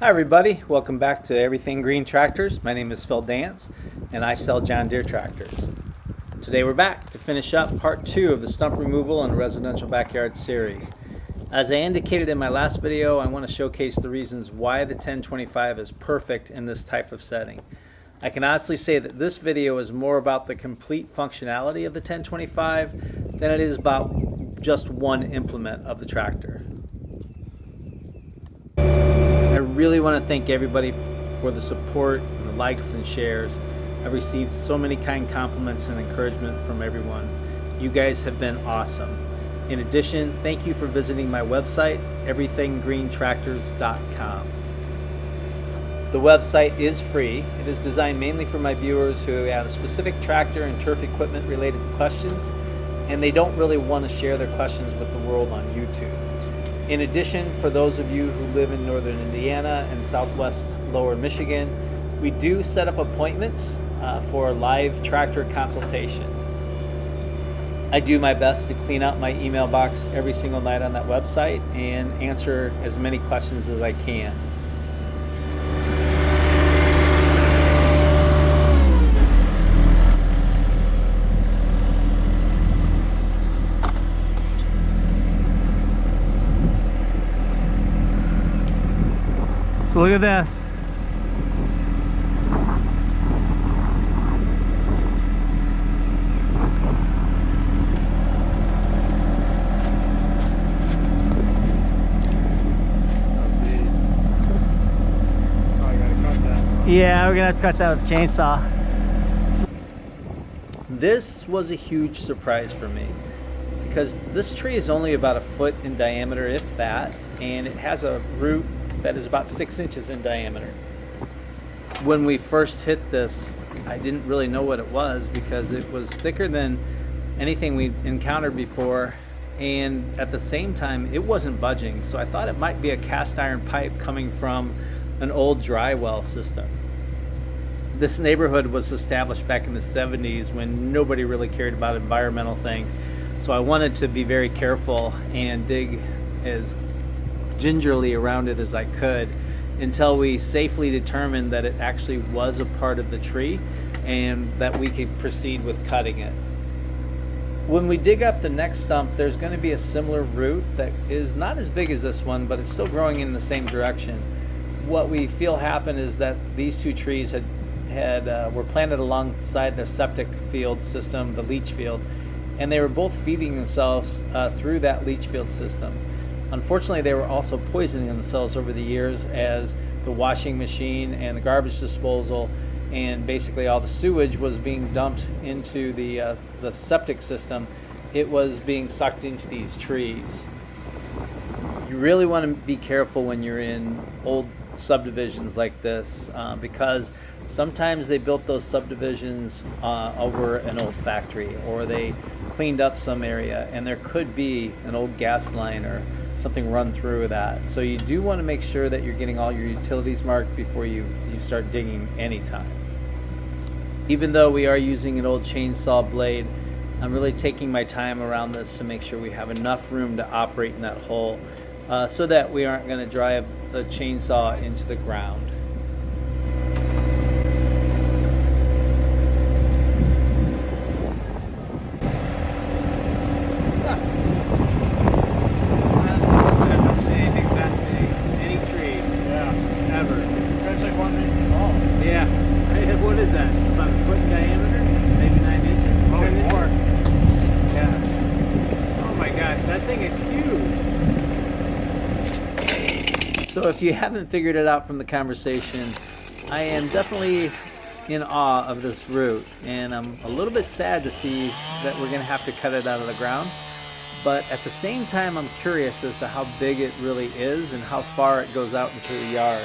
Hi everybody, welcome back to Everything Green Tractors. My name is Phil Dance and I sell John Deere tractors. Today we're back to finish up part 2 of the stump removal and residential backyard series. As I indicated in my last video, I want to showcase the reasons why the 1025 is perfect in this type of setting. I can honestly say that this video is more about the complete functionality of the 1025 than it is about just one implement of the tractor. I really want to thank everybody for the support and the likes and shares. I've received so many kind compliments and encouragement from everyone. You guys have been awesome. In addition, thank you for visiting my website, everythinggreentractors.com. The website is free. It is designed mainly for my viewers who have specific tractor and turf equipment related questions, and they don't really want to share their questions with the world on YouTube. In addition, for those of you who live in northern Indiana and southwest lower Michigan, we do set up appointments for a live tractor consultation. I do my best to clean out my email box every single night on that website and answer as many questions as I can. So look at this. Yeah, we're gonna have to cut that with a chainsaw. This was a huge surprise for me because this tree is only about a foot in diameter, if that, and it has a root that is about 6 inches in diameter. When we first hit this, I didn't really know what it was because it was thicker than anything we'd encountered before, and at the same time it wasn't budging, so I thought it might be a cast iron pipe coming from an old dry well system. This neighborhood was established back in the 70s when nobody really cared about environmental things, so I wanted to be very careful and dig as gingerly around it as I could until we safely determined that it actually was a part of the tree and that we could proceed with cutting it. When we dig up the next stump, there's going to be a similar root that is not as big as this one, but it's still growing in the same direction. What we feel happened is that these two trees were planted alongside the septic field system, the leach field, and they were both feeding themselves through that leach field system. Unfortunately, they were also poisoning themselves over the years as the washing machine and the garbage disposal and basically all the sewage was being dumped into the septic system. It was being sucked into these trees. You really want to be careful when you're in old subdivisions like this because sometimes they built those subdivisions over an old factory, or they cleaned up some area and there could be an old gas line or something run through that. So you do want to make sure that you're getting all your utilities marked before you start digging anytime. Even though we are using an old chainsaw blade, I'm really taking my time around this to make sure we have enough room to operate in that hole so that we aren't going to drive the chainsaw into the ground. What is that? About a foot in diameter? Maybe 9 inches? Probably 10 more. inches? Yeah. Oh my gosh, that thing is huge. So if you haven't figured it out from the conversation, I am definitely in awe of this root, and I'm a little bit sad to see that we're going to have to cut it out of the ground. But at the same time, I'm curious as to how big it really is and how far it goes out into the yard.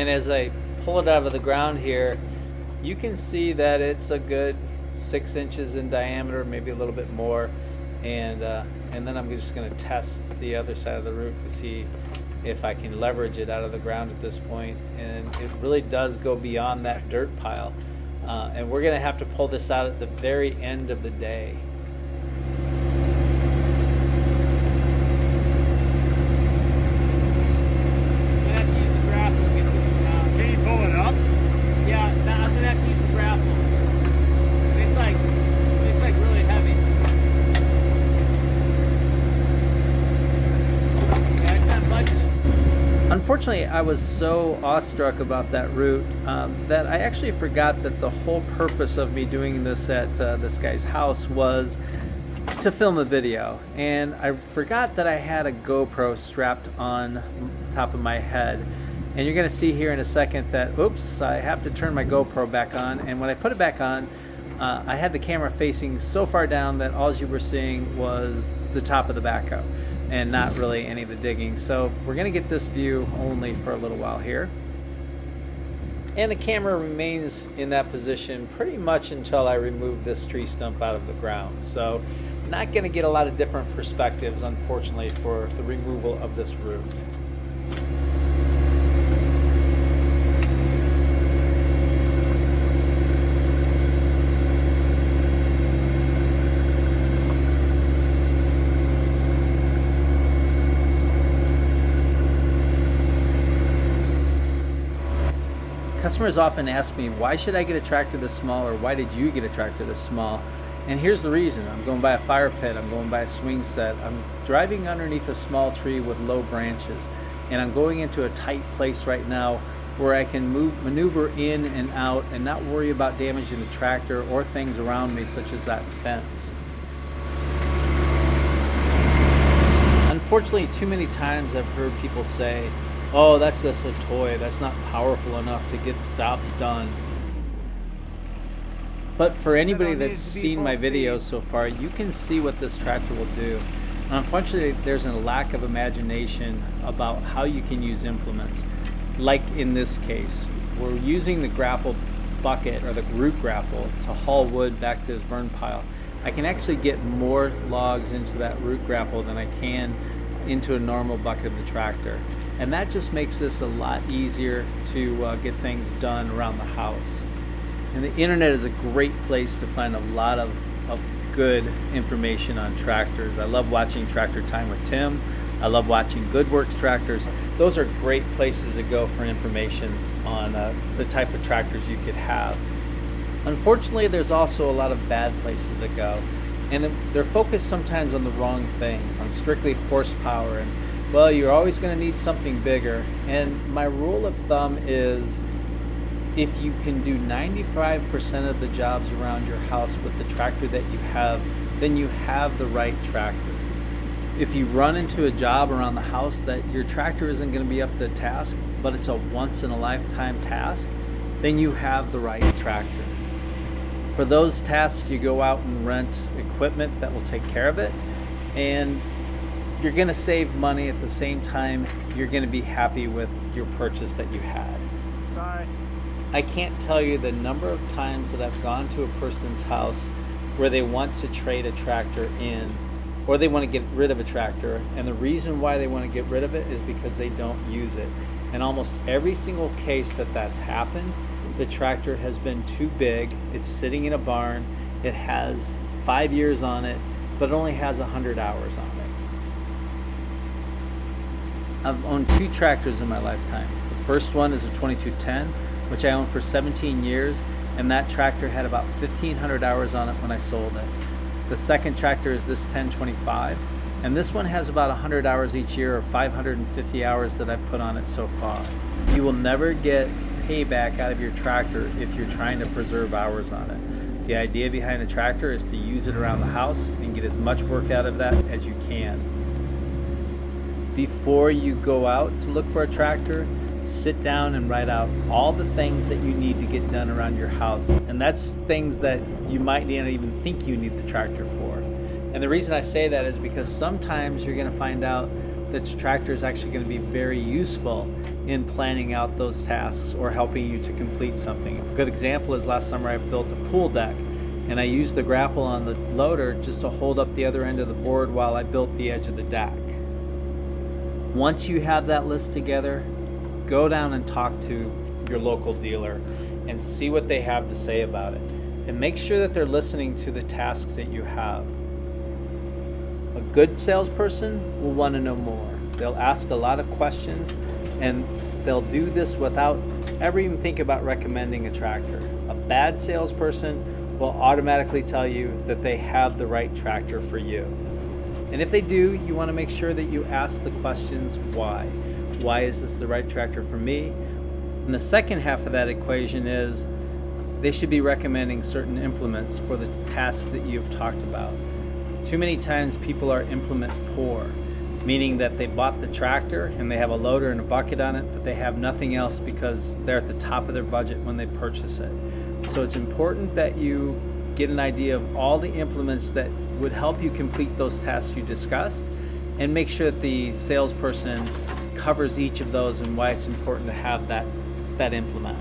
And as I pull it out of the ground here, you can see that it's a good 6 inches in diameter, maybe a little bit more. And then I'm just going to test the other side of the root to see if I can leverage it out of the ground at this point. And it really does go beyond that dirt pile. And we're going to have to pull this out at the very end of the day. Unfortunately, I was so awestruck about that root that I actually forgot that the whole purpose of me doing this at this guy's house was to film a video. And I forgot that I had a GoPro strapped on top of my head. And you're going to see here in a second that, oops, I have to turn my GoPro back on. And when I put it back on, I had the camera facing so far down that all you were seeing was the top of the backhoe and not really any of the digging. So we're going to get this view only for a little while here. And the camera remains in that position pretty much until I remove this tree stump out of the ground. So not going to get a lot of different perspectives, unfortunately, for the removal of this root. Customers often ask me, why should I get a tractor this small, or why did you get a tractor this small? And here's the reason. I'm going by a fire pit, I'm going by a swing set, I'm driving underneath a small tree with low branches, and I'm going into a tight place right now where I can maneuver in and out and not worry about damaging the tractor or things around me, such as that fence. Unfortunately, too many times I've heard people say, oh, that's just a toy, that's not powerful enough to get jobs done. But for anybody that's seen my videos so far, you can see what this tractor will do. And unfortunately, there's a lack of imagination about how you can use implements. Like in this case, we're using the grapple bucket, or the root grapple, to haul wood back to this burn pile. I can actually get more logs into that root grapple than I can into a normal bucket of the tractor. And that just makes this a lot easier to get things done around the house. And the internet is a great place to find a lot of good information on tractors. I love watching Tractor Time with Tim. I love watching GoodWorks tractors. Those are great places to go for information on the type of tractors you could have. Unfortunately, there's also a lot of bad places to go. And they're focused sometimes on the wrong things, on strictly horsepower, and well, you're always going to need something bigger. And my rule of thumb is, if you can do 95% of the jobs around your house with the tractor that you have, then you have the right tractor. If you run into a job around the house that your tractor isn't going to be up to the task, but it's a once-in-a-lifetime task, then you have the right tractor. For those tasks, you go out and rent equipment that will take care of it, and you're going to save money. At the same time, you're going to be happy with your purchase that you had. Sorry. I can't tell you the number of times that I've gone to a person's house where they want to trade a tractor in, or they want to get rid of a tractor, and the reason why they want to get rid of it is because they don't use it. In almost every single case that that's happened, the tractor has been too big, it's sitting in a barn, it has 5 years on it, but it only has 100 hours on it. I've owned 2 tractors in my lifetime. The first one is a 2210, which I owned for 17 years, and that tractor had about 1,500 hours on it when I sold it. The second tractor is this 1025, and this one has about 100 hours each year, or 550 hours that I've put on it so far. You will never get payback out of your tractor if you're trying to preserve hours on it. The idea behind a tractor is to use it around the house and get as much work out of that as you can. Before you go out to look for a tractor, sit down and write out all the things that you need to get done around your house. And that's things that you might not even think you need the tractor for. And the reason I say that is because sometimes you're going to find out that your tractor is actually going to be very useful in planning out those tasks or helping you to complete something. A good example is last summer I built a pool deck, and I used the grapple on the loader just to hold up the other end of the board while I built the edge of the deck. Once you have that list together, go down and talk to your local dealer and see what they have to say about it. And make sure that they're listening to the tasks that you have. A good salesperson will want to know more. They'll ask a lot of questions, and they'll do this without ever even thinking about recommending a tractor. A bad salesperson will automatically tell you that they have the right tractor for you. And if they do, you want to make sure that you ask the questions why. Why is this the right tractor for me? And the second half of that equation is they should be recommending certain implements for the tasks that you've talked about. Too many times people are implement poor, meaning that they bought the tractor and they have a loader and a bucket on it, but they have nothing else because they're at the top of their budget when they purchase it. So it's important that you get an idea of all the implements that would help you complete those tasks you discussed, and make sure that the salesperson covers each of those and why it's important to have that implement.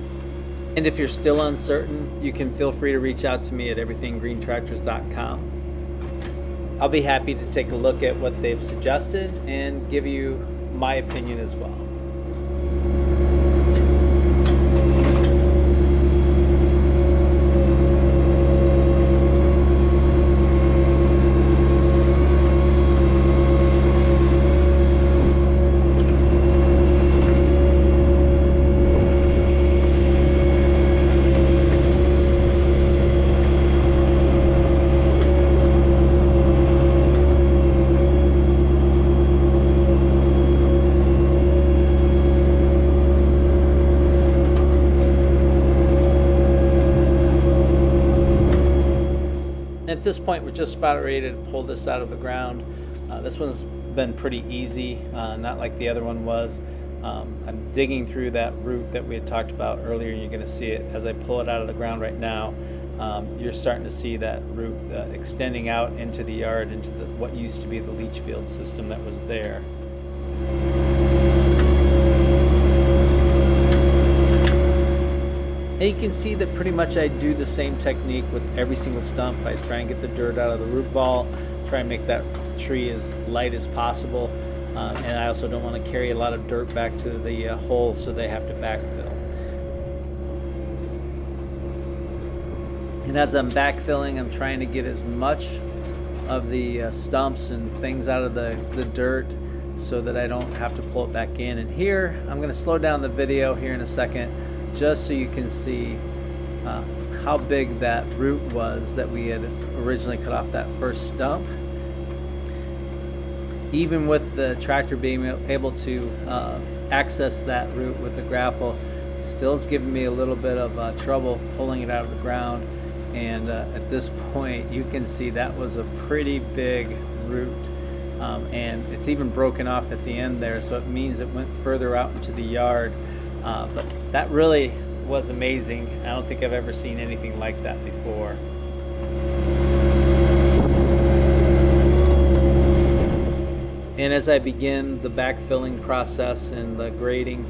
And if you're still uncertain, you can feel free to reach out to me at everythinggreentractors.com. I'll be happy to take a look at what they've suggested and give you my opinion as well. At this point, we're just about ready to pull this out of the ground. This one's been pretty easy, not like the other one was. I'm digging through that root that we had talked about earlier. You're going to see it as I pull it out of the ground right now. You're starting to see that root extending out into the yard, into what used to be the leach field system that was there. And you can see that pretty much I do the same technique with every single stump. I try and get the dirt out of the root ball, try and make that tree as light as possible, and I also don't want to carry a lot of dirt back to the hole, so they have to backfill. And as I'm backfilling, I'm trying to get as much of the stumps and things out of the dirt so that I don't have to pull it back in. And here, I'm going to slow down the video here in a second, just so you can see how big that root was that we had originally cut off that first stump. Even with the tractor being able to access that root with the grapple, still is giving me a little bit of trouble pulling it out of the ground. And at this point, you can see that was a pretty big root. And it's even broken off at the end there, so it means it went further out into the yard. But that really was amazing. I don't think I've ever seen anything like that before. And as I begin the backfilling process and the grading,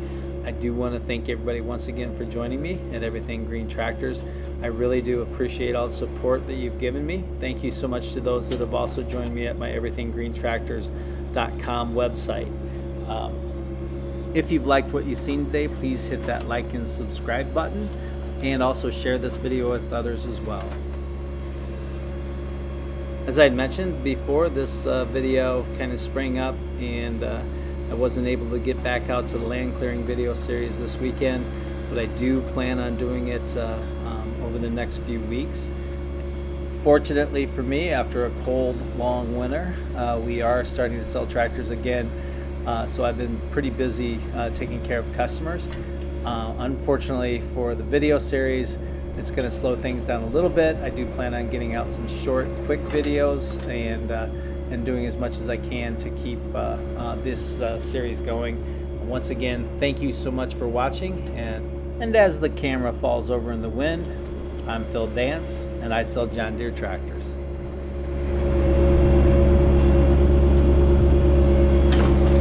I do want to thank everybody once again for joining me at Everything Green Tractors. I really do appreciate all the support that you've given me. Thank you so much to those that have also joined me at my everythinggreentractors.com website. If you've liked what you've seen today, please hit that like and subscribe button, and also share this video with others as well. As I had mentioned before, this video kind of sprang up, and I wasn't able to get back out to the land clearing video series this weekend, but I do plan on doing it over the next few weeks. Fortunately for me, after a cold, long winter, we are starting to sell tractors again. So I've been pretty busy taking care of customers. Unfortunately for the video series, it's going to slow things down a little bit. I do plan on getting out some short, quick videos and doing as much as I can to keep this series going. Once again, thank you so much for watching. And as the camera falls over in the wind, I'm Phil Dance, and I sell John Deere tractors.